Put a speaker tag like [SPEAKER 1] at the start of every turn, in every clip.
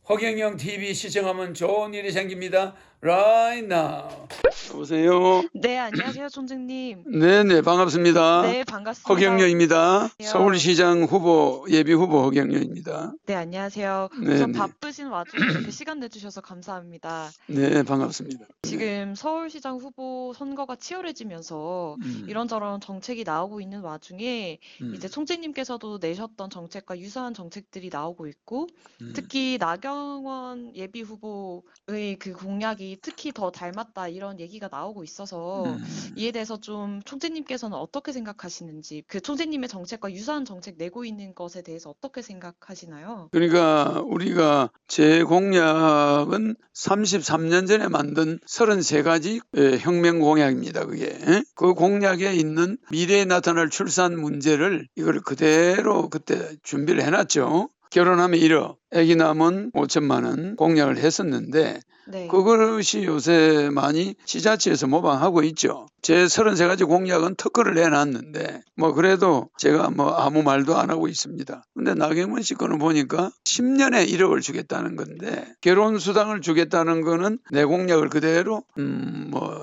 [SPEAKER 1] 허경영 TV 시청하면 좋은 일이 생깁니다. Right now.
[SPEAKER 2] 여보세요.
[SPEAKER 3] 네, 안녕하세요, 총재님.
[SPEAKER 2] 네네, 반갑습니다.
[SPEAKER 3] 네, 반갑습니다.
[SPEAKER 2] 허경영입니다.
[SPEAKER 3] 네.
[SPEAKER 2] 서울시장 후보, 예비 후보 허경영입니다.
[SPEAKER 3] 네, 안녕하세요.
[SPEAKER 2] 네,
[SPEAKER 3] 우선
[SPEAKER 2] 네.
[SPEAKER 3] 바쁘신 와중에 이렇게 시간 내주셔서 감사합니다.
[SPEAKER 2] 네, 반갑습니다.
[SPEAKER 3] 지금 서울시장 후보 선거가 치열해지면서 이런저런 정책이 나오고 있는 와중에 이제 총재님께서도 내셨던 정책과 유사한 정책들이 나오고 있고 특히 나경원 예비 후보의 그 공약이 특히 더 닮았다 이런 얘기가 나오고 있어서 이에 대해서 좀 총재님께서는 어떻게 생각하시는지 그 총재님의 정책과 유사한 정책 내고 있는 것에 대해서 어떻게 생각하시나요?
[SPEAKER 2] 그러니까 우리가 제 공약은 33년 전에 만든 33가지 혁명 공약입니다. 그게. 그 공약에 있는 미래에 나타날 출산 문제를 이걸 그대로 그때 준비를 해놨죠. 결혼하면 1억, 아기 낳으면 5천만 원 공약을 했었는데
[SPEAKER 3] 네.
[SPEAKER 2] 그것이 요새 많이 지자체에서 모방하고 있죠. 제 33가지 공약은 특허를 내놨는데 그래도 제가 아무 말도 안 하고 있습니다. 근데 나경원 씨 거는 보니까 10년에 1억을 주겠다는 건데 결혼 수당을 주겠다는 거는 내 공약을 그대로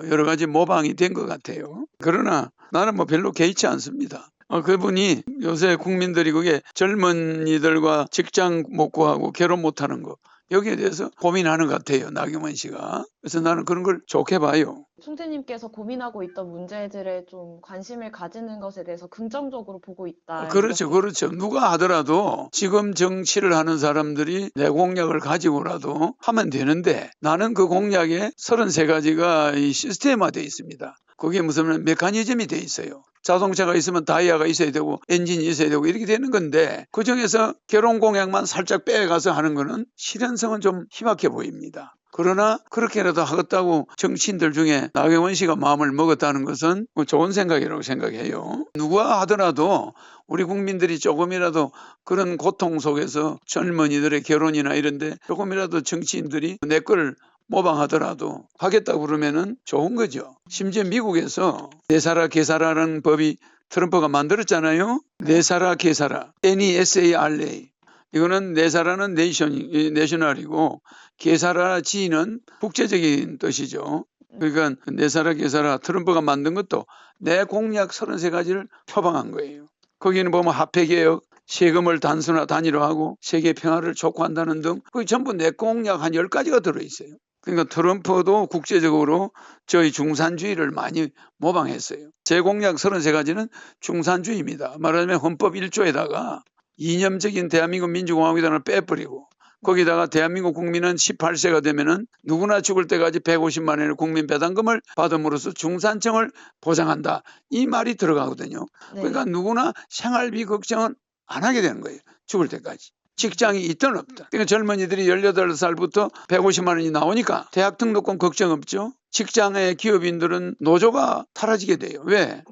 [SPEAKER 2] 여러 가지 모방이 된 것 같아요. 그러나 나는 별로 개의치 않습니다. 그분이 요새 국민들이 그게 젊은이들과 직장 못 구하고 결혼 못하는 거 여기에 대해서 고민하는 것 같아요. 나경원 씨가. 그래서 나는 그런 걸 좋게 봐요.
[SPEAKER 3] 총재님께서 고민하고 있던 문제들에 좀 관심을 가지는 것에 대해서 긍정적으로 보고 있다.
[SPEAKER 2] 그렇죠.
[SPEAKER 3] 이렇게.
[SPEAKER 2] 그렇죠. 누가 하더라도 지금 정치를 하는 사람들이 내 공약을 가지고라도 하면 되는데 나는 그 공약에 33가지가 이 시스템화되어 있습니다. 그게 무슨 메커니즘이 돼 있어요. 자동차가 있으면 다이아가 있어야 되고 엔진이 있어야 되고 이렇게 되는 건데 그중에서 결혼 공약만 살짝 빼가서 하는 거는 실현성은 좀 희박해 보입니다. 그러나 그렇게라도 하겠다고 정치인들 중에 나경원 씨가 마음을 먹었다는 것은 좋은 생각이라고 생각해요. 누가 하더라도 우리 국민들이 조금이라도 그런 고통 속에서 젊은이들의 결혼이나 이런데 조금이라도 정치인들이 내 걸 모방하더라도 하겠다고 그러면은 좋은 거죠. 심지어 미국에서 내사라 계사라는 법이 트럼프가 만들었잖아요. 내사라 계사라 NESARA 이거는 내사라는 내셔널이고 계사라 지는 국제적인 뜻이죠. 그러니까 내사라 계사라 트럼프가 만든 것도 내 공약 33가지를 표방한 거예요. 거기는 보면 화폐개혁, 세금을 단일화하고 세계 평화를 촉구한다는 등 그게 전부 내 공약 한 10가지가 들어있어요. 그러니까 트럼프도 국제적으로 저희 중산주의를 많이 모방했어요. 제 공약 33가지는 중산주의입니다. 말하자면 헌법 1조에다가 이념적인 대한민국 민주공화국이라는 빼버리고 거기다가 대한민국 국민은 18세가 되면은 누구나 죽을 때까지 150만 원의 국민 배당금을 받음으로써 중산층을 보장한다. 이 말이 들어가거든요.
[SPEAKER 3] 네.
[SPEAKER 2] 그러니까 누구나 생활비 걱정은 안 하게 되는 거예요. 죽을 때까지. 직장이 있든 없든. 그러니까 젊은이들이 18살부터 150만 원이 나오니까 대학 등록금 걱정 없죠. 직장의 기업인들은 노조가 사라지게 돼요. 왜?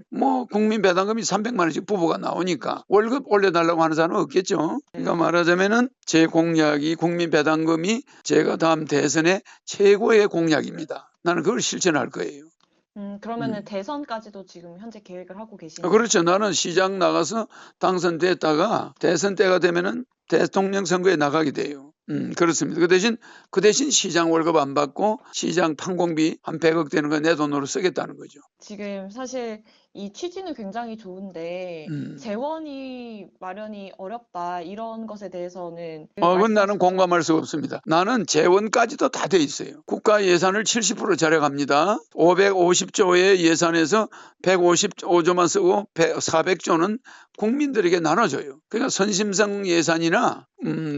[SPEAKER 2] 국민 배당금이 300만 원씩 부부가 나오니까 월급 올려달라고 하는 사람은 없겠죠. 그러니까 말하자면은 제 공약이 국민 배당금이 제가 다음 대선의 최고의 공약입니다. 나는 그걸 실천할 거예요.
[SPEAKER 3] 그러면은 대선까지도 지금 현재 계획을 하고 계시나요?
[SPEAKER 2] 그렇죠. 나는 시장 나가서 당선됐다가 대선 때가 되면은 대통령 선거에 나가게 돼요. 그렇습니다. 그 대신 시장 월급 안 받고 시장 판공비 한 100억 되는 거 내 돈으로 쓰겠다는 거죠.
[SPEAKER 3] 지금 사실 이 취지는 굉장히 좋은데 재원이 마련이 어렵다 이런 것에 대해서는
[SPEAKER 2] 그건 나는 공감할 수가 없습니다. 나는 재원까지도 다 돼 있어요. 국가 예산을 70% 절약합니다. 550조의 예산에서 155조만 쓰고 400조는 국민들에게 나눠줘요. 그러니까 선심성 예산이나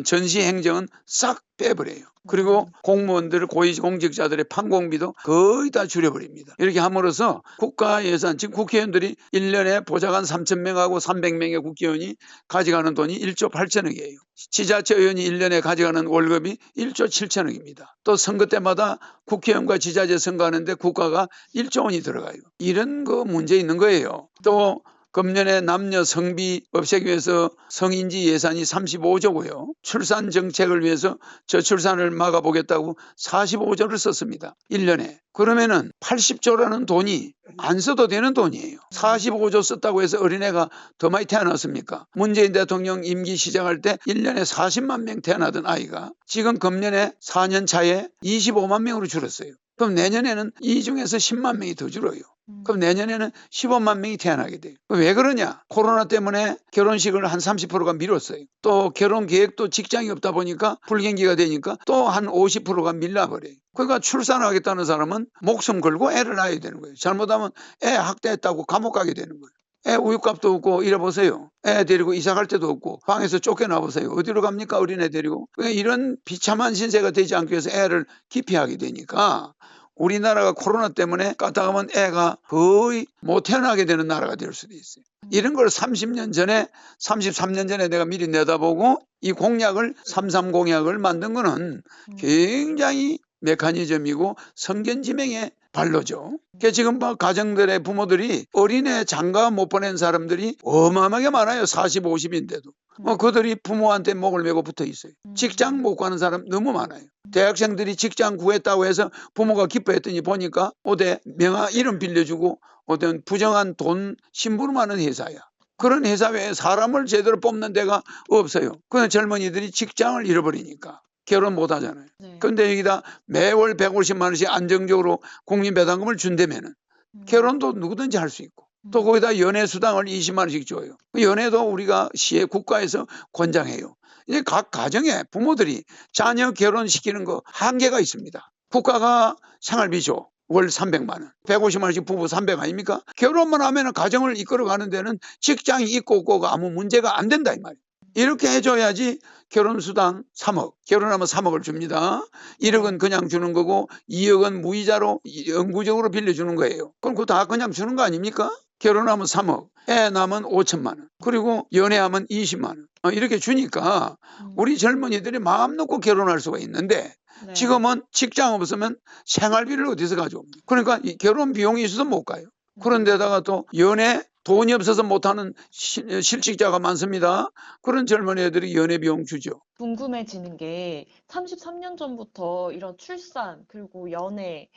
[SPEAKER 2] 전시행정은 싹 빼버려요. 그리고 공무원들, 고위공직자들의 판공비도 거의 다 줄여버립니다. 이렇게 함으로써 국가 예산, 지금 국회의원들이 1년에 보좌관 3,000명하고 300명의 국회의원이 가져가는 돈이 1조 8천억이에요. 지자체 의원이 1년에 가져가는 월급이 1조 7천억입니다. 또 선거 때마다 국회의원과 지자체 선거하는데 국가가 1조 원이 들어가요. 이런 거 문제 있는 거예요. 또 금년에 남녀 성비 없애기 위해서 성인지 예산이 35조고요. 출산 정책을 위해서 저출산을 막아보겠다고 45조를 썼습니다. 1년에. 그러면은 80조라는 돈이 안 써도 되는 돈이에요. 45조 썼다고 해서 어린애가 더 많이 태어났습니까? 문재인 대통령 임기 시작할 때 1년에 40만 명 태어나던 아이가 지금 금년에 4년 차에 25만 명으로 줄었어요. 그럼 내년에는 이 중에서 10만 명이 더 줄어요. 그럼 내년에는 15만 명이 태어나게 돼요. 왜 그러냐? 코로나 때문에 결혼식을 한 30%가 미뤘어요. 또 결혼 계획도 직장이 없다 보니까 불경기가 되니까 또 한 50%가 밀려버려요. 그러니까 출산하겠다는 사람은 목숨 걸고 애를 낳아야 되는 거예요. 잘못하면 애 학대했다고 감옥 가게 되는 거예요. 애 우유값도 없고 이래보세요. 애 데리고 이사 갈 데도 없고 방에서 쫓겨나 보세요. 어디로 갑니까? 어린애 데리고. 그러니까 이런 비참한 신세가 되지 않기 위해서 애를 기피하게 되니까 우리나라가 코로나 때문에 까딱하면 애가 거의 못 태어나게 되는 나라가 될 수도 있어요. 이런 걸 30년 전에 33년 전에 내가 미리 내다보고 이 공약을 33 공약을 만든 거는 굉장히 메커니즘이고 성견지명의 발로죠. 그러니까 지금 뭐 가정들의 부모들이 어린애 장가 못 보낸 사람들이 어마어마하게 많아요. 40, 50인데도. 그들이 부모한테 목을 메고 붙어 있어요. 직장 못 가는 사람 너무 많아요. 대학생들이 직장 구했다고 해서 부모가 기뻐했더니 보니까 어디 명함 이름 빌려주고 어떤 부정한 돈 심부름하는 회사야. 그런 회사 외에 사람을 제대로 뽑는 데가 없어요. 그런 젊은이들이 직장을 잃어버리니까. 결혼 못 하잖아요. 그런데 여기다 매월 150만 원씩 안정적으로 국민배당금을 준다면은 결혼도 누구든지 할 수 있고 또 거기다 연애수당을 20만 원씩 줘요. 그 연애도 우리가 시에 국가에서 권장해요. 이제 각 가정에 부모들이 자녀 결혼시키는 거 한계가 있습니다. 국가가 생활비 줘. 월 300만 원. 150만 원씩 부부 300 아닙니까? 결혼만 하면 가정을 이끌어가는 데는 직장이 있고 없고가 아무 문제가 안 된다 이 말이에요. 이렇게 해줘야지 결혼수당 3억. 결혼하면 3억을 줍니다. 1억은 그냥 주는 거고 2억은 무이자로 영구적으로 빌려주는 거예요. 그럼 그거 다 그냥 주는 거 아닙니까? 결혼하면 3억, 애 낳으면 5천만 원, 그리고 연애하면 20만 원. 이렇게 주니까 우리 젊은이들이 마음 놓고 결혼할 수가 있는데 지금은 직장 없으면 생활비를 어디서 가져옵니까? 그러니까 이 결혼 비용이 있어서 못 가요. 그런데다가 또 연애 돈이 없어서 못하는 실직자가 많습니다. 그런 젊은 애들이 연애 비용 주죠.
[SPEAKER 3] 궁금해지는 게 33년 전부터 이런 출산 그리고 연애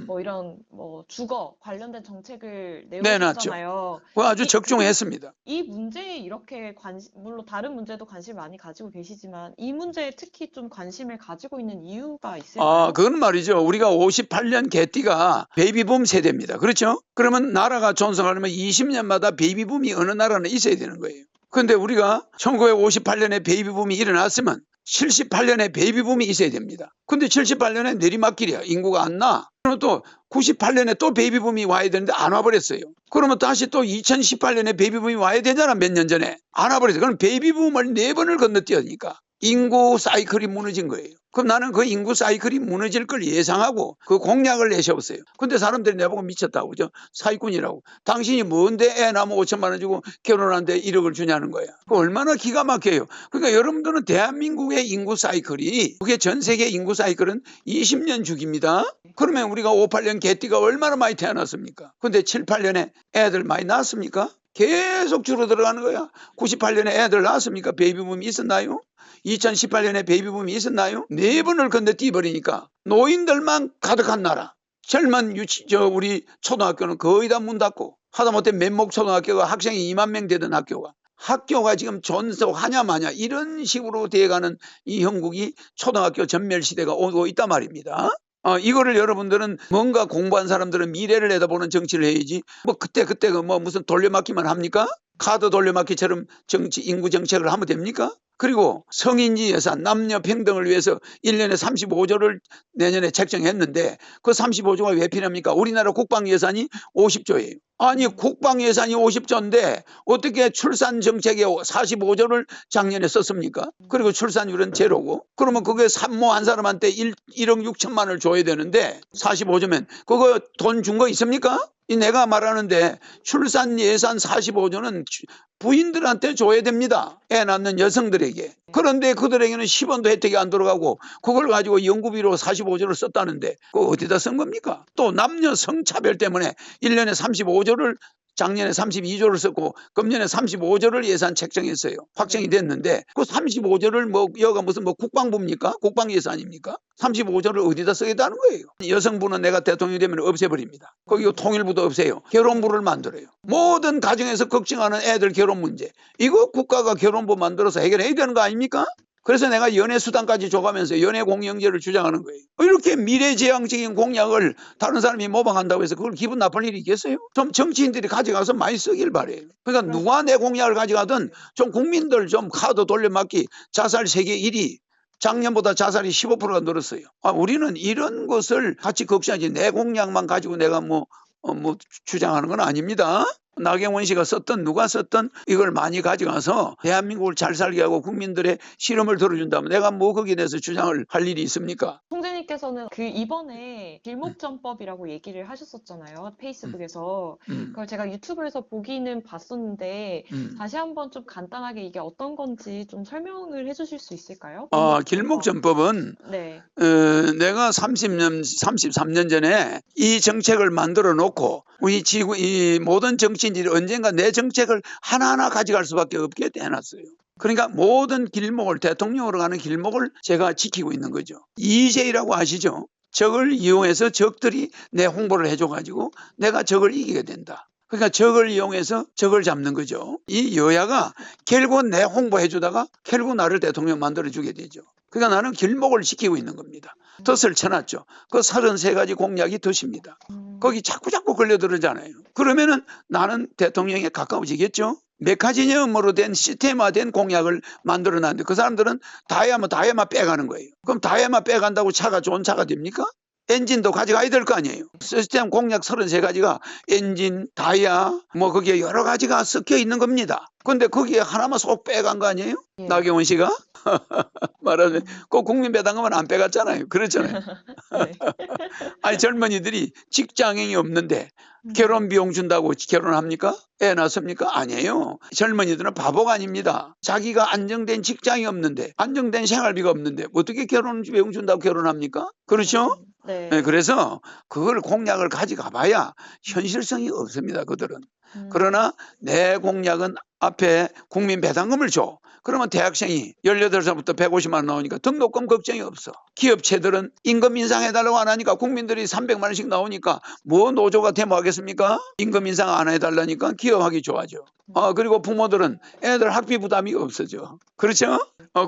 [SPEAKER 3] 뭐 이런 뭐 주거 관련된 정책을
[SPEAKER 2] 내놨죠.
[SPEAKER 3] 내오셨잖아요.
[SPEAKER 2] 그거 아주
[SPEAKER 3] 이-
[SPEAKER 2] 적중했습니다.
[SPEAKER 3] 이 문제에 이렇게 물론 다른 문제도 관심 많이 가지고 계시지만 이 문제에 특히 좀 관심을 가지고 있는 이유가 있을까요?
[SPEAKER 2] 그건 말이죠. 우리가 58년 개띠가 베이비붐 세대입니다. 그렇죠? 그러면 나라가 존속하려면 20년마다 베이비붐이 어느 나라는 있어야 되는 거예요. 그런데 우리가 1958년에 베이비붐이 일어났으면 78년에 베이비붐이 있어야 됩니다. 근데 78년에 내리막길이야. 인구가 안 나. 그럼 또 98년에 또 베이비붐이 와야 되는데 안 와버렸어요. 그러면 다시 또 2018년에 베이비붐이 와야 되잖아. 몇 년 전에. 안 와버렸어요. 그럼 베이비붐을 4번을 건너뛰으니까 인구 사이클이 무너진 거예요. 그럼 나는 그 인구 사이클이 무너질 걸 예상하고 그 공약을 내셔보세요. 근데 사람들이 내보고 미쳤다고 그죠? 사기꾼이라고. 당신이 뭔데 애 낳으면 5천만 원 주고 결혼하는데 1억을 주냐는 거야. 그 얼마나 기가 막혀요. 그러니까 여러분들은 대한민국의 인구 사이클이 그게 전 세계 인구 사이클은 20년 주기입니다. 그러면 우리가 58년 개띠가 얼마나 많이 태어났습니까? 근데 7, 8년에 애들 많이 낳았습니까? 계속 줄어들어가는 거야. 98년에 애들 낳았습니까? 베이비붐이 있었나요? 2018년에 베이비붐이 있었나요? 4번을 건너뛰어버리니까 노인들만 가득한 나라. 젊은 우리 초등학교는 거의 다 문 닫고 하다못해 맨목 초등학교가 학생이 2만 명 되던 학교가 지금 존속하냐 마냐 이런 식으로 돼가는 이 형국이 초등학교 전멸 시대가 오고 있단 말입니다. 이거를 여러분들은 뭔가 공부한 사람들은 미래를 내다보는 정치를 해야지 뭐 그때 뭐 무슨 돌려막기만 합니까? 카드 돌려막기처럼 인구 정책을 하면 됩니까? 그리고 성인지 예산 남녀 평등을 위해서 1년에 35조를 내년에 책정했는데 그 35조가 왜 필요합니까? 우리나라 국방 예산이 50조예요. 아니 국방 예산이 50조인데 어떻게 출산 정책에 45조를 작년에 썼습니까? 그리고 출산율은 제로고 그러면 그게 산모 한 사람한테 1억 6천만 원을 줘야 되는데 45조면 그거 돈 준 거 있습니까? 내가 말하는데 출산 예산 45조는 부인들한테 줘야 됩니다. 애 낳는 여성들에게. 그런데 그들에게는 10원도 혜택이 안 들어가고 그걸 가지고 연구비로 45조를 썼다는데 그거 어디다 쓴 겁니까? 또 남녀 성차별 때문에 1년에 35조를 작년에 32조를 썼고 금년에 35조를 예산 책정했어요. 확정이 됐는데 그 35조를 뭐 여가 무슨 뭐 국방부입니까? 국방 예산입니까? 35조를 어디다 쓰겠다는 거예요. 여성부는 내가 대통령이 되면 없애버립니다. 거기 통일부도 없애요. 결혼부를 만들어요. 모든 가정에서 걱정하는 애들 결혼 문제. 이거 국가가 결혼부 만들어서 해결해야 되는 거 아닙니까? 그래서 내가 연애수당까지 줘가면서 연애공영제를 주장하는 거예요. 이렇게 미래지향적인 공약을 다른 사람이 모방한다고 해서 그걸 기분 나쁠 일이 있겠어요? 좀 정치인들이 가져가서 많이 쓰길 바래요. 그러니까 누가 내 공약을 가져가든 좀 국민들 좀 카드 돌려막기 자살 세계 1위. 작년보다 자살이 15%가 늘었어요. 우리는 이런 것을 같이 걱정하지 내 공약만 가지고 내가 뭐 주장하는 건 아닙니다. 나경원 씨가 썼던 누가 썼던 이걸 많이 가져가서 대한민국을 잘 살게 하고 국민들의 실험을 들어준다면 내가 뭐 거기에 대해서 주장을 할 일이 있습니까?
[SPEAKER 3] 총재님께서는 그 이번에 길목전법이라고 얘기를 하셨었잖아요. 페이스북에서. 그걸 제가 유튜브에서 보기는 봤었는데 다시 한번 좀 간단하게 이게 어떤 건지 좀 설명을 해주실 수 있을까요?
[SPEAKER 2] 길목전법은
[SPEAKER 3] 네.
[SPEAKER 2] 내가 33년 전에 이 정책을 만들어 놓고 우리 이 모든 정치인들이 언젠가 내 정책을 하나하나 가져갈 수밖에 없게 해놨어요. 그러니까 모든 길목을 대통령으로 가는 길목을 제가 지키고 있는 거죠. 이재이라고 아시죠? 적을 이용해서 적들이 내 홍보를 해줘가지고 내가 적을 이기게 된다. 그러니까 적을 이용해서 적을 잡는 거죠. 이 여야가 결국 내 홍보해주다가 결국 나를 대통령 만들어주게 되죠. 그러니까 나는 길목을 지키고 있는 겁니다. 덫을 쳐놨죠. 그 33가지 공약이 덫입니다. 거기 자꾸 걸려들잖아요. 그러면은 나는 대통령에 가까워지겠죠. 메카니즘으로 된 시스템화된 공약을 만들어놨는데 그 사람들은 다이아만 빼가는 거예요. 그럼 다이아만 빼간다고 차가 좋은 차가 됩니까? 엔진도 가져가야 될 거 아니에요. 시스템 공약 33가지가 엔진, 다이아, 뭐 거기에 여러 가지가 섞여 있는 겁니다. 근데 거기에 하나만 쏙 빼간 거 아니에요?
[SPEAKER 3] 예.
[SPEAKER 2] 나경원 씨가? 말하면 그 국민배당금은 안 빼갔잖아요. 그렇잖아요.
[SPEAKER 3] 네.
[SPEAKER 2] 아니 젊은이들이 직장이 없는데 결혼 비용 준다고 결혼합니까? 애 낳습니까? 아니에요. 젊은이들은 바보가 아닙니다. 자기가 안정된 직장이 없는데 안정된 생활비가 없는데 어떻게 결혼 비용 준다고 결혼합니까? 그렇죠?
[SPEAKER 3] 네.
[SPEAKER 2] 네, 그래서 그걸 공약을 가져가 봐야 현실성이 없습니다. 그들은. 그러나 내 공약은 앞에 국민 배당금을 줘. 그러면 대학생이 18살부터 150만 원 나오니까 등록금 걱정이 없어. 기업체들은 임금 인상해달라고 안 하니까 국민들이 300만 원씩 나오니까 뭐 노조가 데모하겠습니까? 임금 인상 안 해달라니까 기업하기 좋아져. 그리고 부모들은 애들 학비 부담이 없어져. 그렇죠?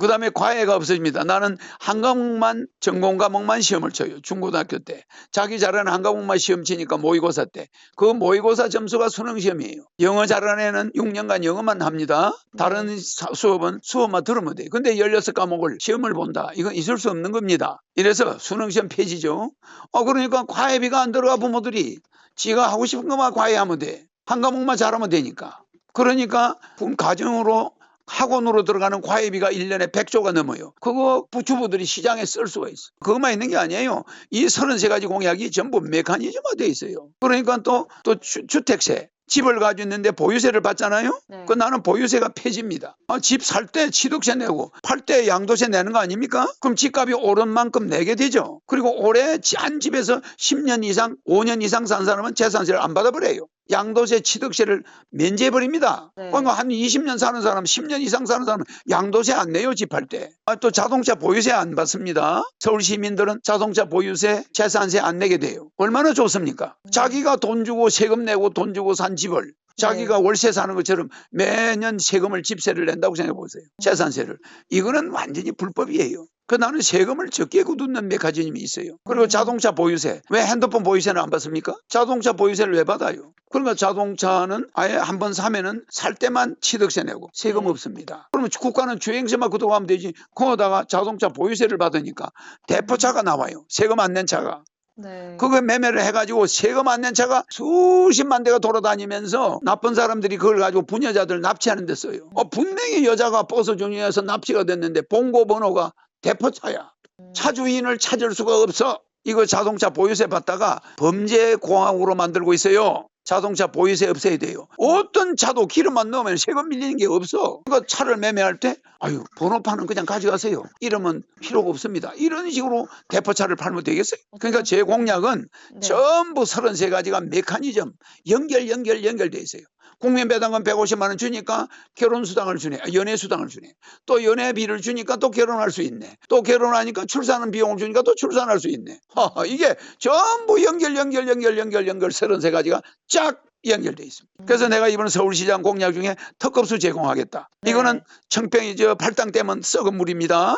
[SPEAKER 2] 그 다음에 과외가 없어집니다. 나는 한 과목만 전공 과목만 시험을 쳐요. 중고등학교 때. 자기 잘하는 한 과목만 시험 치니까 모의고사 때. 그 모의고사 점수가 수능 시험이에요. 영어 잘하는 애는 6년간 영어만 합니다. 다른 수업만 들으면 돼요. 근데 16과목을 시험을 본다. 이건 있을 수 없는 겁니다. 이래서 수능 시험 폐지죠. 그러니까 과외비가 안 들어가 부모들이 지가 하고 싶은 것만 과외하면 돼. 한 과목만 잘하면 되니까. 그러니까 가정으로 학원으로 들어가는 과외비가 1년에 100조가 넘어요. 그거 주부들이 시장에 쓸 수가 있어. 그것만 있는 게 아니에요. 이 33가지 공약이 전부 메커니즘화되어 있어요. 그러니까 또 주택세. 집을 가지고 있는데 보유세를 받잖아요.
[SPEAKER 3] 네.
[SPEAKER 2] 그 나는 보유세가 폐지입니다. 집 살 때 취득세 내고 팔 때 양도세 내는 거 아닙니까? 그럼 집값이 오른 만큼 내게 되죠. 그리고 올해 한 집에서 10년 이상 5년 이상 산 사람은 재산세를 안 받아버려요. 양도세 취득세를 면제해버립니다.
[SPEAKER 3] 네.
[SPEAKER 2] 그러니까 한 20년 사는 사람 10년 이상 사는 사람은 양도세 안 내요. 집 할 때. 또 자동차 보유세 안 받습니다. 서울 시민들은 자동차 보유세 재산세 안 내게 돼요. 얼마나 좋습니까? 자기가 돈 주고 세금 내고 돈 주고 산 집을 자기가 월세 사는 것처럼 매년 세금을 집세를 낸다고 생각해 보세요. 재산세를. 이거는 완전히 불법이에요. 나는 세금을 적게 거두는 메커니즘이 있어요. 그리고 자동차 보유세. 왜 핸드폰 보유세는 안 받습니까? 자동차 보유세를 왜 받아요? 그러니까 자동차는 아예 한번 사면은 살 때만 취득세 내고 세금 없습니다. 그러면 국가는 주행세만 걷어가면 되지. 거기다가 자동차 보유세를 받으니까 대포차가 나와요. 세금 안 낸 차가.
[SPEAKER 3] 네.
[SPEAKER 2] 그거 매매를 해가지고 세금 안 낸 차가 수십만 대가 돌아다니면서 나쁜 사람들이 그걸 가지고 부녀자들 납치하는 데 써요. 분명히 여자가 버스 중에서 납치가 됐는데 봉고 번호가 대포차야. 차 주인을 찾을 수가 없어. 이거 자동차 보유세 받다가 범죄 공항으로 만들고 있어요. 자동차 보유세 없애야 돼요. 어떤 차도 기름만 넣으면 세금 밀리는 게 없어. 그러니까 차를 매매할 때 아유 번호판은 그냥 가져가세요. 이러면 필요가 없습니다. 이런 식으로 대포차를 팔면 되겠어요. 그러니까 제 공약은
[SPEAKER 3] 네.
[SPEAKER 2] 전부 33가지가 메커니즘 연결돼 있어요. 국민배당금 150만 원 주니까 결혼수당을 주네. 연애수당을 주네. 또 연애비를 주니까 또 결혼할 수 있네. 또 결혼하니까 출산은 비용을 주니까 또 출산할 수 있네. 이게 전부 연결 33가지가 쫙 연결돼 있습니다. 그래서 내가 이번 서울시장 공약 중에 턱급수 제공하겠다.
[SPEAKER 3] 네.
[SPEAKER 2] 이거는 청평이 팔당댐은 썩은 물입니다.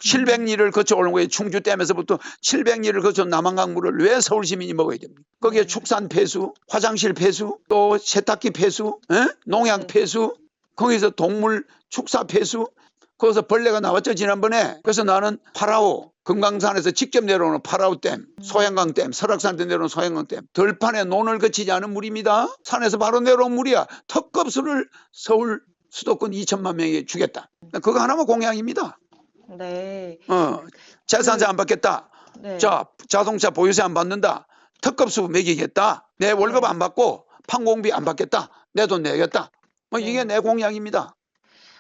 [SPEAKER 2] 700리를 거쳐 오는 거예요. 충주댐에서부터 700리를 거쳐 남한강물을 왜 서울 시민이 먹어야 됩니까? 거기에 축산 폐수, 화장실 폐수, 또 세탁기 폐수, 농약 폐수, 거기서 동물 축사 폐수, 거기서 벌레가 나왔죠 지난번에. 그래서 나는 파라오, 금강산에서 직접 내려오는 파라오댐, 소양강댐, 설악산에 내려오는 소양강댐, 들판에 논을 거치지 않은 물입니다. 산에서 바로 내려온 물이야. 턱급수를 서울 수도권 2천만 명에게 주겠다. 그거 하나만 공약입니다.
[SPEAKER 3] 네.
[SPEAKER 2] 재산세 안 받겠다.
[SPEAKER 3] 네.
[SPEAKER 2] 자, 자동차 보유세 안 받는다. 특급수 매기겠다. 내 월급
[SPEAKER 3] 네.
[SPEAKER 2] 안 받고 판공비 안 받겠다. 내 돈 내겠다. 이게
[SPEAKER 3] 네.
[SPEAKER 2] 내 공약입니다.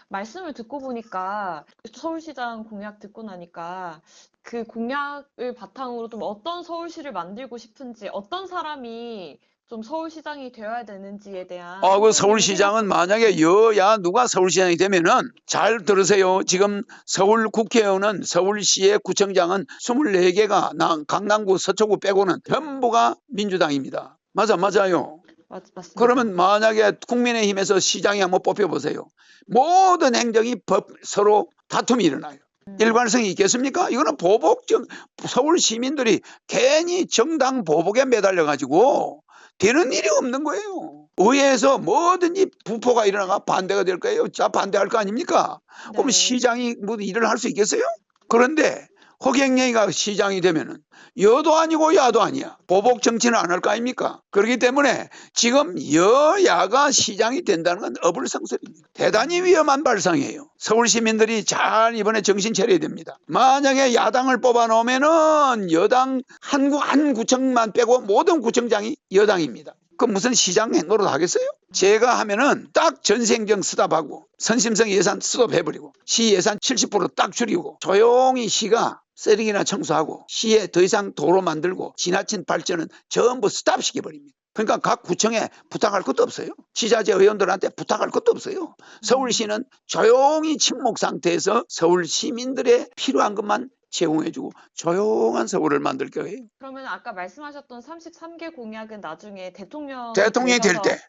[SPEAKER 3] 말씀을 듣고 보니까 서울시장 공약 듣고 나니까 그 공약을 바탕으로 좀 어떤 서울시를 만들고 싶은지 어떤 사람이 좀 서울시장이 되어야 되는지에 대한
[SPEAKER 2] 그
[SPEAKER 3] 고민을
[SPEAKER 2] 서울시장은
[SPEAKER 3] 해봤-
[SPEAKER 2] 만약에 여야 누가 서울시장이 되면은 잘 들으세요. 지금 서울 국회의원은 서울시의 구청장은 24개가 강남구 서초구 빼고는 전부가 민주당입니다. 맞아요.
[SPEAKER 3] 맞습니다.
[SPEAKER 2] 그러면 만약에 국민의힘에서 시장이 한번 뽑혀보세요. 모든 행정이 서로 다툼이 일어나요. 일관성이 있겠습니까? 이거는 서울 시민들이 괜히 정당 보복에 매달려 가지고 되는 일이 없는 거예요. 의회에서 뭐든지 부포가 일어나가 반대가 될 거예요. 자, 반대할 거 아닙니까? 그럼
[SPEAKER 3] 네.
[SPEAKER 2] 시장이 뭐 일을 할 수 있겠어요? 그런데 허경영이가 시장이 되면은 여도 아니고 야도 아니야. 보복 정치는 안 할 거 아닙니까? 그렇기 때문에 지금 여야가 시장이 된다는 건 어불성설입니다. 대단히 위험한 발상이에요. 서울 시민들이 잘 이번에 정신 차려야 됩니다. 만약에 야당을 뽑아놓으면은 여당 한 구청만 빼고 모든 구청장이 여당입니다. 그 무슨 시장 노릇 하겠어요? 제가 하면은 딱 전생경 스탑하고 선심성 예산 스톱해버리고 시 예산 70% 딱 줄이고 조용히 시가 쓰레기나 청소하고 시에 더 이상 도로 만들고 지나친 발전은 전부 스탑시켜버립니다. 그러니까 각 구청에 부탁할 것도 없어요. 지자체 의원들한테 부탁할 것도 없어요. 서울시는 조용히 침묵 상태에서 서울 시민들의 필요한 것만 제공해주고 조용한 서울을 만들 거예요.
[SPEAKER 3] 그러면 아까 말씀하셨던 33개 공약은 나중에 대통령이
[SPEAKER 2] 될
[SPEAKER 3] 되셔서-
[SPEAKER 2] 때.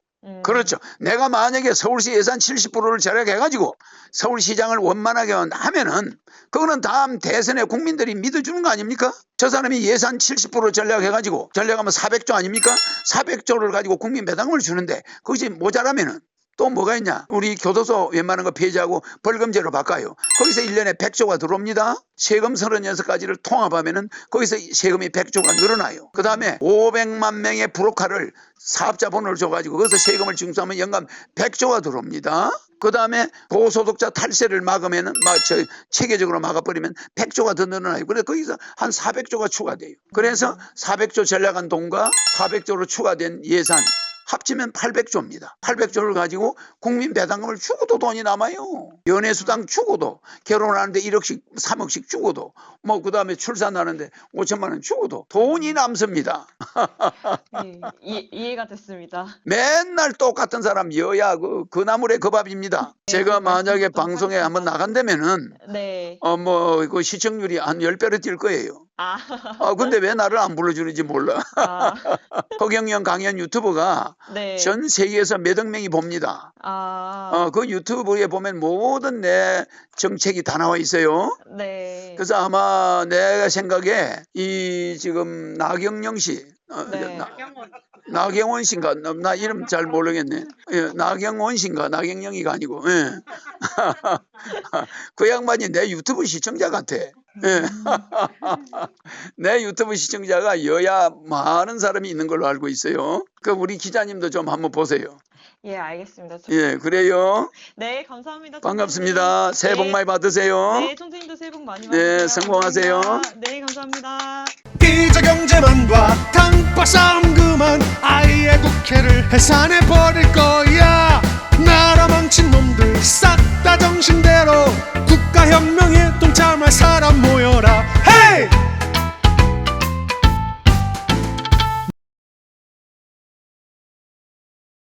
[SPEAKER 2] 그렇죠. 내가 만약에 서울시 예산 70%를 절약해가지고 서울시장을 원만하게 하면은 그거는 다음 대선에 국민들이 믿어주는 거 아닙니까? 저 사람이 예산 70% 절약해가지고 절약하면 400조 아닙니까? 400조를 가지고 국민 배당금을 주는데 그것이 모자라면은 또 뭐가 있냐? 우리 교도소 웬만한 거 폐지하고 벌금제로 바꿔요. 거기서 1년에 100조가 들어옵니다. 세금 36가지를 통합하면은 거기서 세금이 100조가 늘어나요. 그 다음에 500만 명의 브로커를 사업자 번호를 줘가지고 거기서 세금을 징수하면 연간 100조가 들어옵니다. 그 다음에 고소득자 탈세를 막으면은 체계적으로 막아버리면 100조가 더 늘어나요. 그래서 거기서 한 400조가 추가돼요. 그래서 400조 전략한 돈과 400조로 추가된 예산 합치면 800조입니다. 800조를 가지고 국민 배당금을 주고도 돈이 남아요. 연애수당 주고도 결혼하는데 1억씩 3억씩 주고도 그 다음에 출산하는데 5천만 원 주고도 돈이 남습니다.
[SPEAKER 3] 네, 이해가 됐습니다.
[SPEAKER 2] 맨날 똑같은 사람 여야 그 나물의 그 밥입니다. 제가 만약에 방송에 한번 나간다면은
[SPEAKER 3] 네.
[SPEAKER 2] 그 시청률이 한 10배로 뛸 거예요. 근데 왜 나를 안 불러주는지 몰라. 허경영 강연 유튜브가
[SPEAKER 3] 네.
[SPEAKER 2] 전 세계에서 몇 억 명이 봅니다. 그 유튜브에 보면 모든 내 정책이 다 나와 있어요.
[SPEAKER 3] 네.
[SPEAKER 2] 그래서 아마 내가 생각에 이 지금 나경영 씨,
[SPEAKER 3] 네.
[SPEAKER 2] 나경원 씨인가? 나 이름 잘 모르겠네. 나경원 씨인가? 나경영이가 아니고. 예. 그 양반이 내 유튜브 시청자 같아. 예. 내 유튜브 시청자가 여야 많은 사람이 있는 걸로 알고 있어요. 우리 기자님도 좀 한번 보세요.
[SPEAKER 3] 예, 알겠습니다.
[SPEAKER 2] 예, 그래요.
[SPEAKER 3] 네, 감사합니다.
[SPEAKER 2] 반갑습니다. 새해 복 많이 받으세요.
[SPEAKER 3] 네, 총재님도 새해 복 많이
[SPEAKER 2] 네,
[SPEAKER 3] 받으세요.
[SPEAKER 2] 성공하세요.
[SPEAKER 3] 감사합니다. 네, 감사합니다.
[SPEAKER 4] 기자 경제만과 단파 싸움 그만 아이의 국 국회를 해산해 버릴 거야. 나라 망친 놈들 싹 다 정신대로